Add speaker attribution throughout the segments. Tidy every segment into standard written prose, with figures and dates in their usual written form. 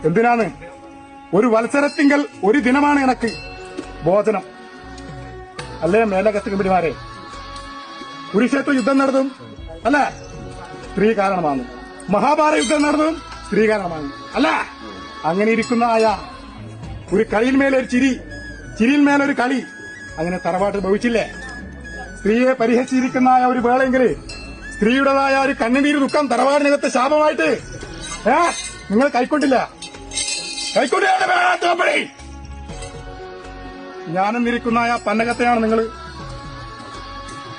Speaker 1: എന്തിനാണ്? ഒരു വത്സരത്തിങ്കൽ ഒരു ദിനമാണ് എനക്ക് ഭോജനം. അല്ലേ മേലകത്ത് കമ്പിടിമാരെ? കുരുക്ഷേത്ര യുദ്ധം നടന്നതും അല്ല സ്ത്രീ കാരണമാണ്. മഹാഭാരത യുദ്ധം നടന്നതും സ്ത്രീ കാരണമാണ് അല്ല. അങ്ങനെ ഇരിക്കുന്ന ഒരു കളിയിൽ മേലൊരു ചിരിയിൽ മേലൊരു കളി, അങ്ങനെ തറവാട്ട് ഭവിച്ചില്ലേ? സ്ത്രീയെ പരിഹസിച്ചിരിക്കുന്ന ഒരു വേളയെങ്കില് സ്ത്രീയുടേതായ ഒരു കണ്ണുനീര് ദുഃഖം തറവാടിനകത്ത് ശാപമായിട്ട് നിങ്ങൾ കൈക്കൊണ്ടില്ല. ഞാനെന്നിരിക്കുന്ന പന്നകത്തെയാണ് നിങ്ങൾ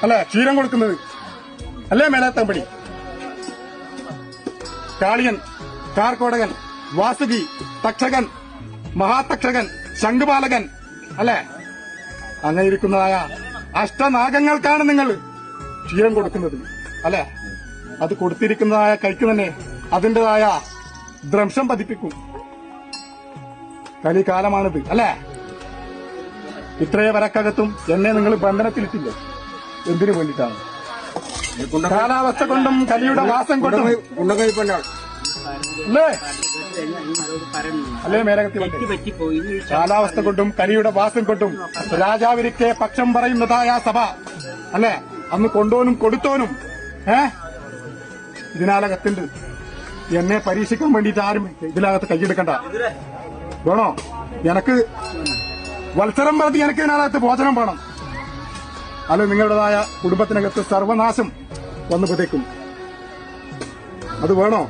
Speaker 1: അല്ലെ ക്ഷീരം കൊടുക്കുന്നത് അല്ലേ? മേലാത്തമ്പടി, കാളിയൻ, കാർക്കോടകൻ, വാസുകി, തക്ഷകൻ, മഹാതക്ഷകൻ, ശംഖുപാലകൻ അല്ലെ? അങ്ങനെ ഇരിക്കുന്നതായ അഷ്ടനാഗങ്ങൾക്കാണ് നിങ്ങൾ ക്ഷീരം കൊടുക്കുന്നത് അല്ലെ? അത് കൊടുത്തിരിക്കുന്നതായ കൈക്ക് തന്നെ അതിന്റേതായ ദ്രംശം പതിപ്പിക്കും. കലികാലമാണിത് അല്ലെ? ഇത്രയെ വരക്കകത്തും എന്നെ നിങ്ങൾ ബന്ധനത്തിലിട്ടില്ലേ? എന്തിനു വേണ്ടിയിട്ടാണ്? കാലാവസ്ഥ കൊണ്ടും കലിയുടെ വാസം കൊണ്ടും അല്ലേ മേലകത്തിൽ കാലാവസ്ഥ കൊണ്ടും കലിയുടെ വാസം കൊണ്ടും രാജാവിരിക്കെ പക്ഷം പറയുന്നതായ സഭ അല്ലെ? അന്ന് കൊണ്ടോനും കൊടുത്തോനും ഇതിനകത്തുണ്ട്. എന്നെ പരീക്ഷിക്കാൻ വേണ്ടിയിട്ട് ആരും ഇതിനകത്ത് കൈയെടുക്കണ്ട. വേണോ? എനക്ക് വത്സരം പ്രതി എനിക്ക് ഇതിനകത്ത് ഭോജനം വേണം. അല്ല നിങ്ങളുടേതായ കുടുംബത്തിനകത്ത് സർവനാശം വന്നു പതയ്ക്കും. അത് വേണോ?